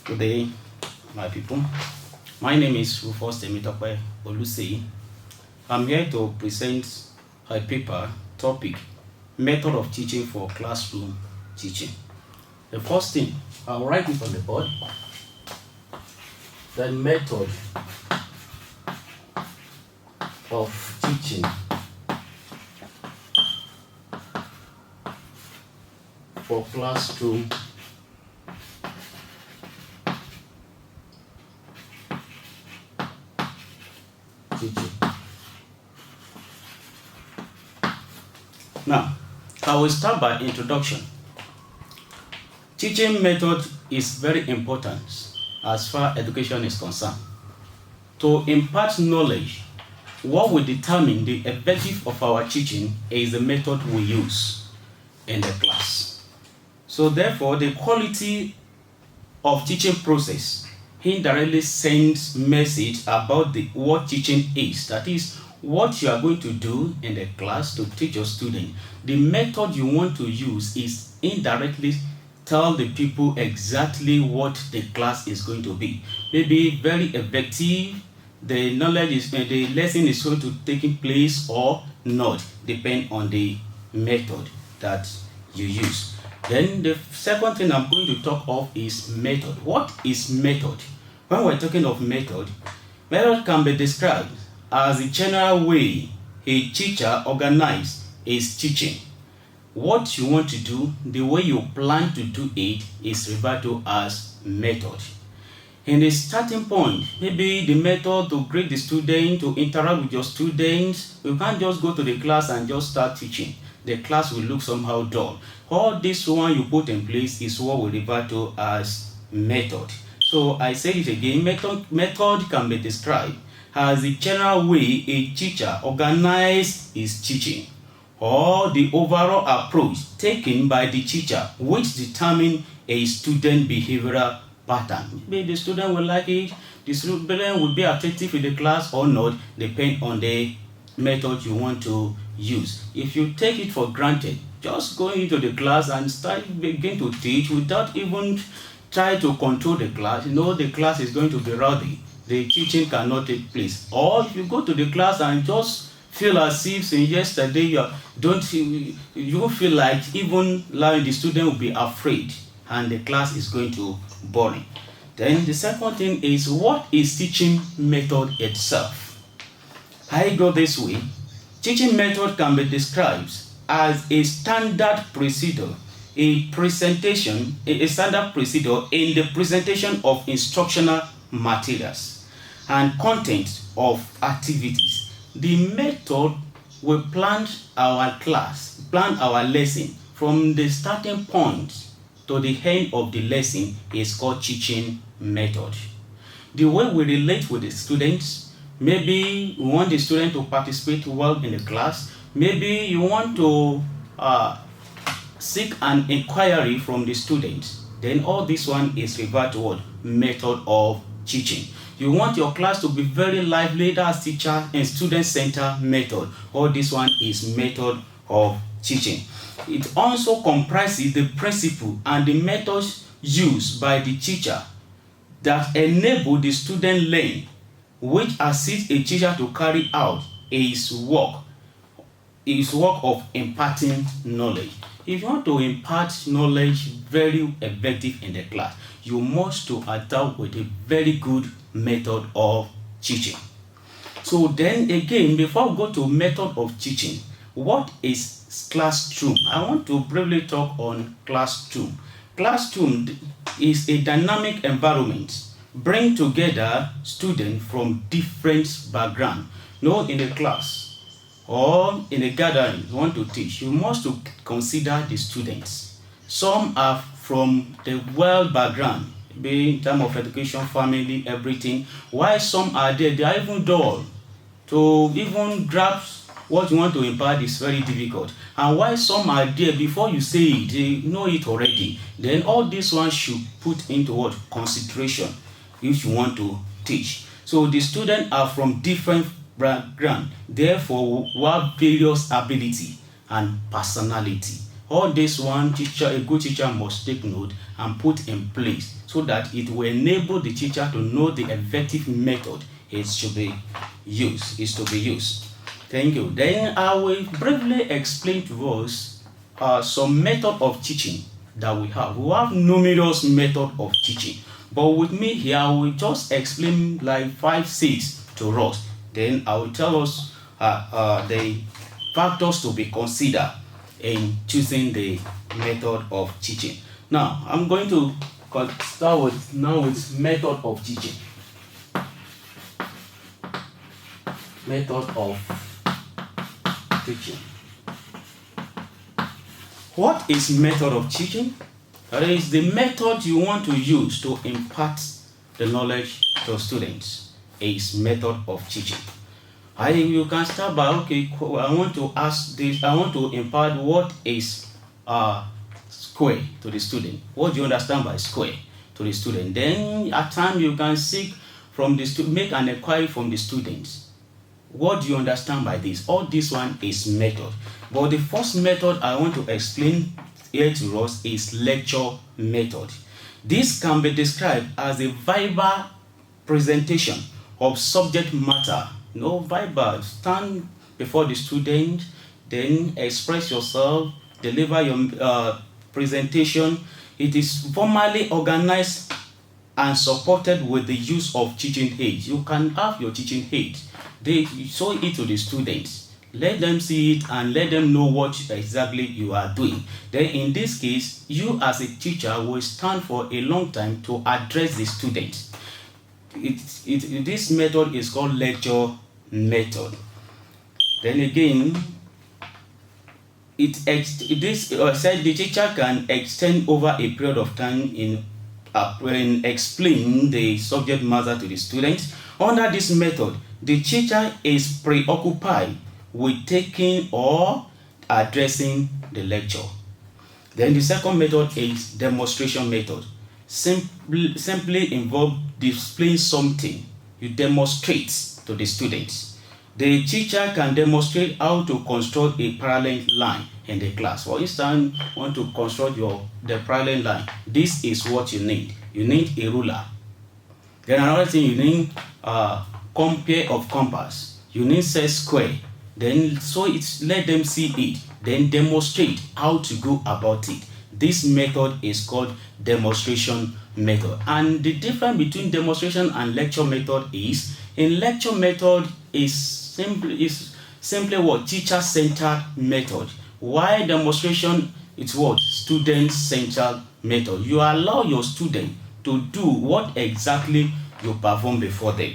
Good day, my people. My name is Rufus Temitokpe. I'm here to present a paper topic, method of teaching for classroom teaching. The first thing, I'll write it on the board. The method of teaching for classroom teaching. Now, I will start by introduction. Teaching method is very important as far as education is concerned. To impart knowledge, what will determine the effectiveness of our teaching is the method we use in the class. So therefore, the quality of teaching process indirectly sends message about what teaching is. That is, what you are going to do in the class to teach your student. The method you want to use is indirectly tell the people exactly what the class is going to be. Maybe very effective, the knowledge is the lesson is going to take place or not, depend on the method that you use. Then the second thing I'm going to talk of is method. What is method? When we're talking of method can be described as the general way a teacher organizes his teaching. What you want to do, the way you plan to do it is referred to as method. In the starting point, maybe the method to grade the student, to interact with your students, you can't just go to the class and just start teaching. The class will look somehow dull. All this one you put in place is what we refer to as method. So I say it again, method can be described as the general way a teacher organizes his teaching, or the overall approach taken by the teacher which determines a student behavioral pattern. Maybe the student will like it, the student will be attentive in the class or not, depend on the method you want to use. If you take it for granted, just go into the class and begin to teach without even try to control the class, the class is going to be rowdy. The teaching cannot take place. Or if you go to the class and just feel as if since yesterday you feel like even allowing the student will be afraid and the class is going to boring. Then the second thing is, what is teaching method itself? I go this way. Teaching method can be described as a standard procedure, a standard procedure in the presentation of instructional materials and content of activities. The method will plan our lesson from the starting point to the end of the lesson is called teaching method. The way we relate with the students, maybe we want the student to participate well in the class, maybe you want to seek an inquiry from the students, then all this one is referred to what? Method of teaching. You want your class to be very lively, that's teacher and student center method. All this one is method of teaching. It also comprises the principle and the methods used by the teacher that enable the student learn, which assists a teacher to carry out his work of imparting knowledge. If you want to impart knowledge very effective in the class, you must to adapt with a very good method of teaching. So then again, before we go to method of teaching, what is classroom? I want to briefly talk on classroom. Classroom is a dynamic environment, bring together students from different backgrounds. In the class or in a gathering you want to teach, you must to consider the students. Some are from the well background, be in terms of education, family, everything, while some are there, they are even dull. To even grasp what you want to impart is very difficult. And while some are there, before you say it, they know it already. Then all this one should put into what? Consideration if you want to teach. So the students are from different background, therefore we have various ability and personality. All this one teacher, a good teacher must take note and put in place so that it will enable the teacher to know the effective method is to be used. Thank you. Then I will briefly explain to us some method of teaching that we have. We have numerous method of teaching, but with me here, I will just explain like 5, 6 to us. Then I will tell us the factors to be considered in choosing the method of teaching. Now, I'm going to start with method of teaching. Method of teaching. What is method of teaching? That is the method you want to use to impart the knowledge to students. Is method of teaching. You can start by, okay, I want to ask this, I want to impart what is square to the student. What do you understand by square to the student? Then at times you can seek from the student, make an inquiry from the students. What do you understand by this? All this one is method. But the first method I want to explain here to us is lecture method. This can be described as a verbal presentation of subject matter. Verbal, stand before the student, then express yourself, deliver your presentation. It is formally organized and supported with the use of teaching aids. You can have your teaching aids. They show it to the students. Let them see it and let them know what exactly you are doing. Then in this case, you as a teacher will stand for a long time to address the students. This method is called lecture method. Then again, the teacher can extend over a period of time in explaining the subject matter to the students. Under this method, the teacher is preoccupied with taking or addressing the lecture. Then the second method is demonstration method. Simply involve displaying something. You demonstrate to the students. The teacher can demonstrate how to construct a parallel line in the class. For instance, want to construct the parallel line. This is what you need. You need a ruler. Then another thing, you need pair of compass. You need set square. Then let them see it. Then demonstrate how to go about it. This method is called demonstration method. And the difference between demonstration and lecture method is, in lecture method is simply what? Teacher-centered method. While demonstration is what? Student-centered method. You allow your student to do what exactly you perform before them.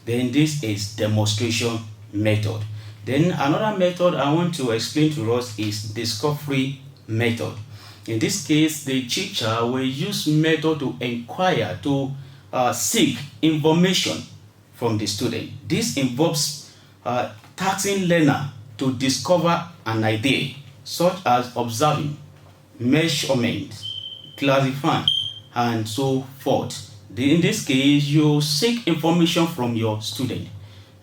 Then this is demonstration method. Then another method I want to explain to us is discovery method. In this case, the teacher will use method to inquire, to seek information from the student. This involves taxing learner to discover an idea, such as observing, measurement, classifying, and so forth. In this case, you seek information from your student.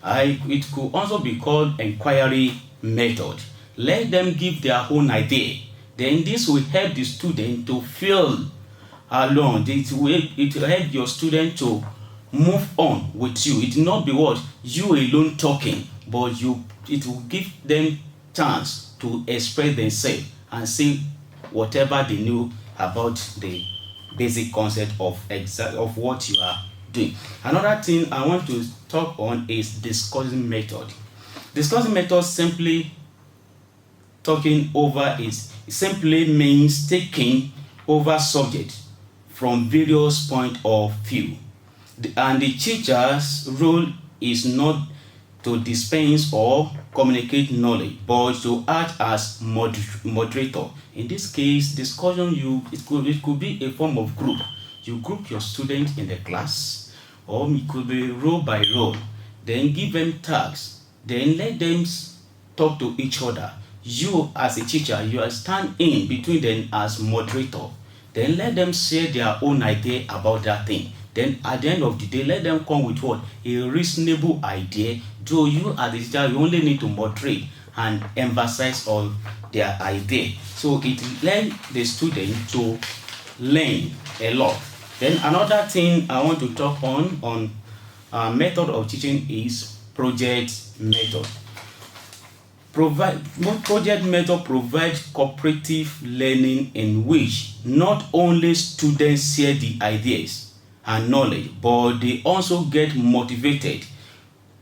It could also be called inquiry method. Let them give their own idea. Then this will help the student to feel alone. It will help your student to move on with you. It will not be what? You alone talking, but it will give them chance to express themselves and say whatever they know about the basic concept of what you are doing. Another thing I want to talk on is discussing method. Discussing method simply means taking over subject from various point of view. And the teacher's role is not to dispense or communicate knowledge, but to act as moderator. In this case, discussion, it could be a form of group. You group your students in the class, or it could be role by role. Then give them tasks. Then let them talk to each other. You as a teacher, you are stand in between them as moderator. Then let them share their own idea about that thing. Then at the end of the day, let them come with what? A reasonable idea. Though you as a teacher, you only need to moderate and emphasize on their idea. So it led the student to learn a lot. Then another thing I want to talk on method of teaching is project method. Project method provides cooperative learning in which not only students share the ideas and knowledge, but they also get motivated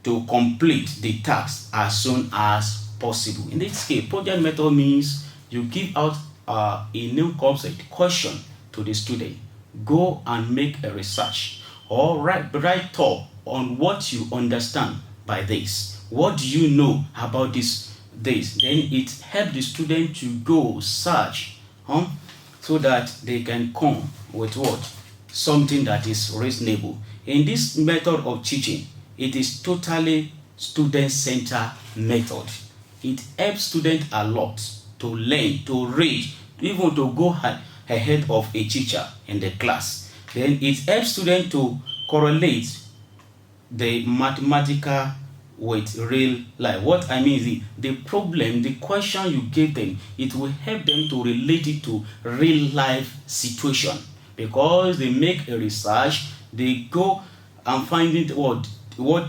to complete the task as soon as possible. In this case, project method means you give out a new concept, question to the student. Go and make a research or write thought on what you understand by this. What do you know about this? Then it helps the student to go search so that they can come with what? Something that is reasonable. In this method of teaching, it is totally student-centered method. It helps students a lot to learn, to read, even to go ahead of a teacher in the class. Then it helps students to correlate the mathematical with real life. What I mean is the problem, the question you give them, it will help them to relate it to real life situation, because they make a research, they go and find it what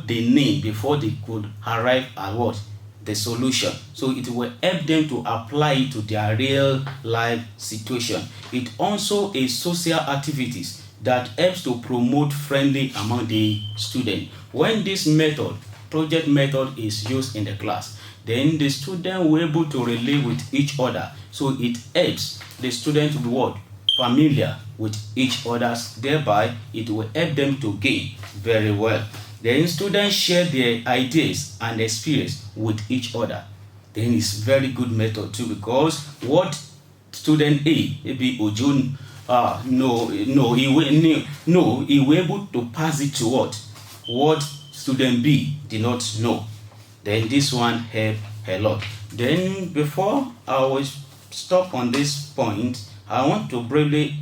they need before they could arrive at what? The solution. So it will help them to apply it to their real life situation. It also is social activities that helps to promote friendly among the student. When this method, project method, is used in the class, then the student will be able to relate with each other. So it helps the student to be what? Familiar with each other's, thereby it will help them to gain very well. Then students share their ideas and experience with each other. Then it's very good method too, because what student A, maybe Ojun, he will able to pass it to what student B did not know. Then this one help a lot. Then before I will stop on this point, I want to briefly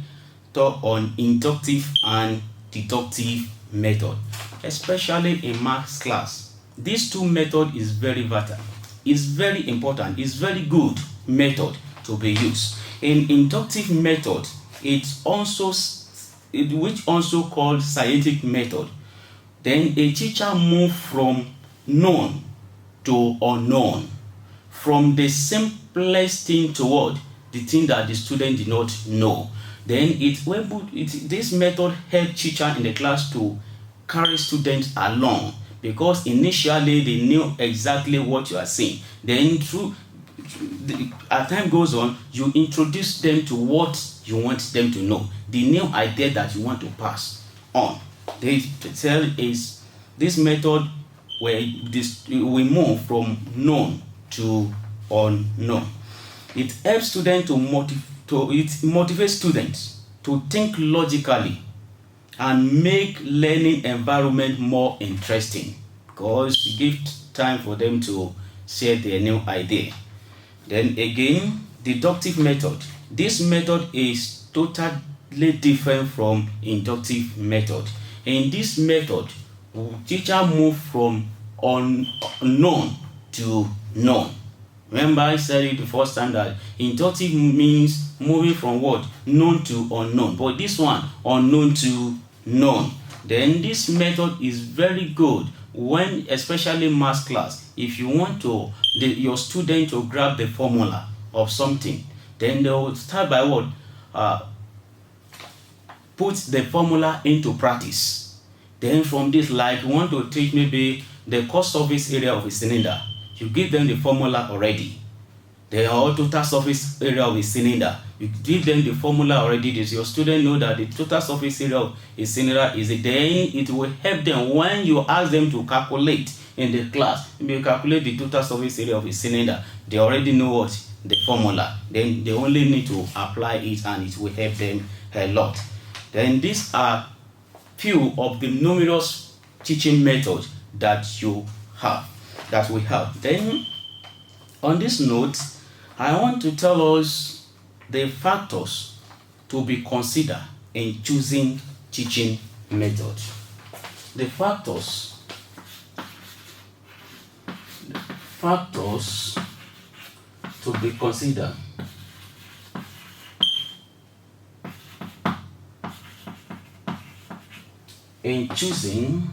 talk on inductive and deductive method, especially in maths class. These two methods is very vital. It's very important. It's very good method to be used. In inductive method, which also called scientific method, then a teacher move from known to unknown, from the simplest thing toward the thing that the student did not know. Then this method help teacher in the class to carry students along, because initially they knew exactly what you are saying. Then as time goes on, you introduce them to what you want them to know, the new idea that you want to pass on. They tell is this method where we move from known to unknown. It helps students it motivates students to think logically and make learning environment more interesting, because you give time for them to share their new idea. Then again, deductive method. This method is totally different from inductive method. In this method, teacher move from unknown to known. Remember, I said it the first time that inductive means moving from what? Known to unknown. But this one, unknown to known. Then this method is very good when, especially math class, if you want your student to grab the formula of something, then they will start by what? Put the formula into practice. Then from this, like you want to teach maybe the cost surface area of a cylinder, you give them the formula already. The total surface area of a cylinder, you give them the formula already. Does your student know that the total surface area of a cylinder is it? Then it will help them when you ask them to calculate in the class. Maybe you calculate the total surface area of a cylinder, they already know what? The formula. Then they only need to apply it, and it will help them a lot. Then these are few of the numerous teaching methods that we have. Then on this note, I want to tell us the factors to be considered in choosing teaching method. The factors to be considered. In choosing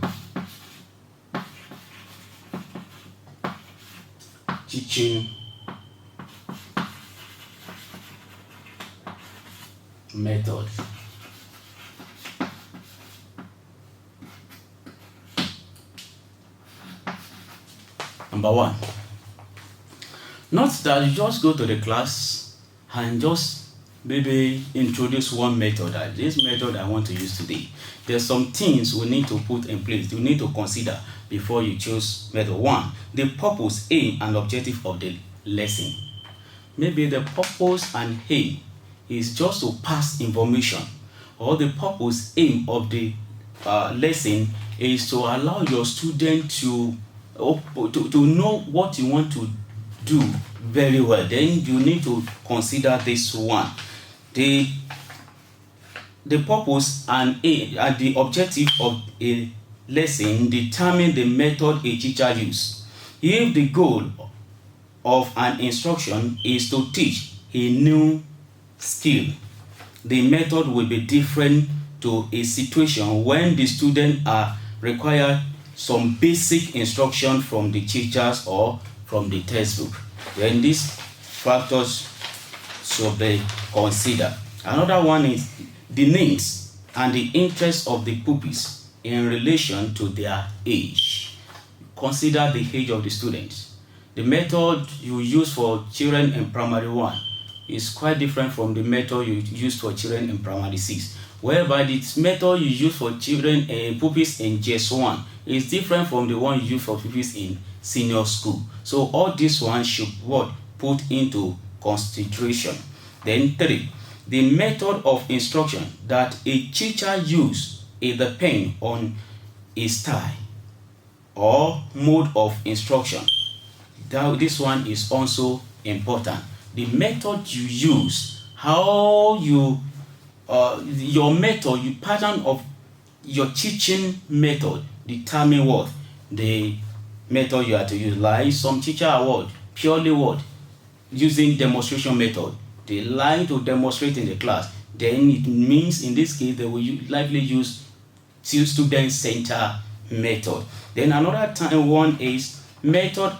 teaching method. Number one, not that you just go to the class and just maybe introduce one method. This method I want to use today. There's some things we need to put in place. You need to consider before you choose method. One, the purpose, aim, and objective of the lesson. Maybe the purpose and aim is just to pass information, or the purpose, aim of the lesson is to allow your student to know what you want to do very well. Then you need to consider this one. The purpose and aim and the objective of a lesson determine the method a teacher uses. If the goal of an instruction is to teach a new skill, the method will be different to a situation when the students are required some basic instruction from the teachers or from the textbook. Then these factors should be considered. Another one is the needs and the interests of the pupils in relation to their age. Consider the age of the students. The method you use for children in primary 1 is quite different from the method you use for children in primary 6, whereby the method you use for children and pupils in JS1 is different from the one you use for pupils in senior school. So all this one should put into consideration. Then 3, the method of instruction that a teacher uses is depend on a style or mode of instruction. This one is also important. The method you use, how you your method, your pattern of your teaching method determine what the method you are to use. Like some teacher are purely using demonstration method. They like to demonstrate in the class. Then it means in this case they will likely use student center method. Then another one is method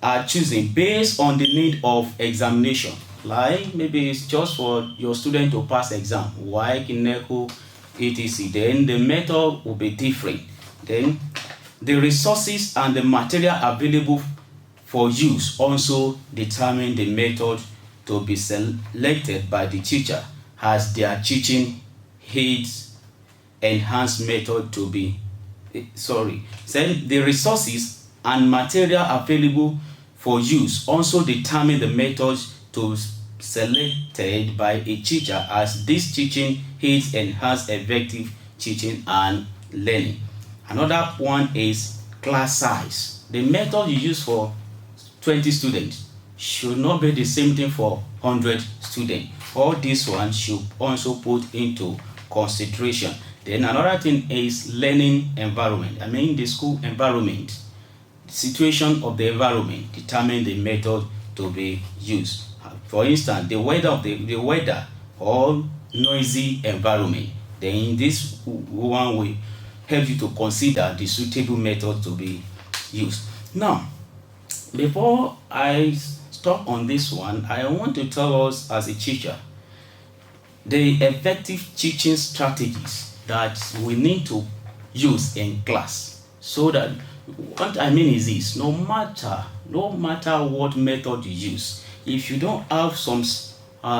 are choosing based on the need of examination. Like maybe it's just for your student to pass exam, like NECO, etc. Then the method will be different. Then the resources and the material available for use also determine the method to be selected by the teacher as their teaching aids enhanced method to be Then the resources and material available for use also determine the methods to be selected by a teacher as this teaching aids enhance effective teaching and learning. Another one is class size. The method you use for 20 students should not be the same thing for 100 students. All this one should also put into consideration. Then another thing is learning environment. The school environment. The situation of the environment determine the method to be used. For instance, the weather or noisy environment. Then this one will help you to consider the suitable method to be used. Now, before I stop on this one, I want to tell us as a teacher the effective teaching strategies that we need to use in class. So that what I mean is this: no matter what method you use, if you don't have some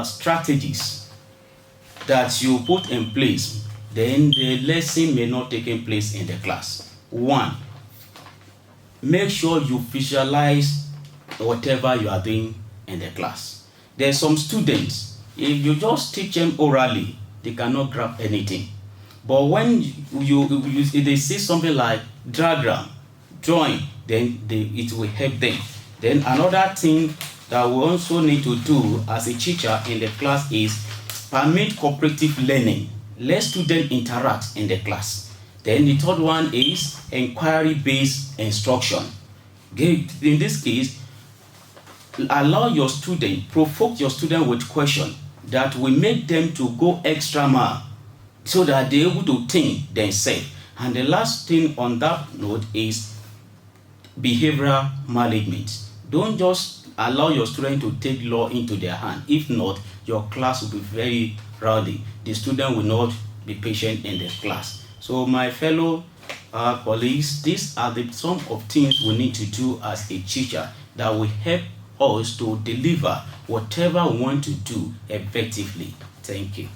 strategies that you put in place, then the lesson may not take place in the class. 1, make sure you visualize whatever you are doing in the class. There are some students, if you just teach them orally, they cannot grab anything. But when they see something like diagram, drawing, then it will help them. Then another thing that we also need to do as a teacher in the class is permit cooperative learning. Let students interact in the class. Then the third one is inquiry-based instruction. In this case, allow your student, provoke your student with question that will make them to go extra mile so that they're able to think themselves. And the last thing on that note is behavioral management. Don't just allow your student to take law into their hand. If not, your class will be very rowdy. The student will not be patient in the class. So my fellow colleagues, these are some of things we need to do as a teacher that will help us to deliver whatever we want to do effectively. Thank you.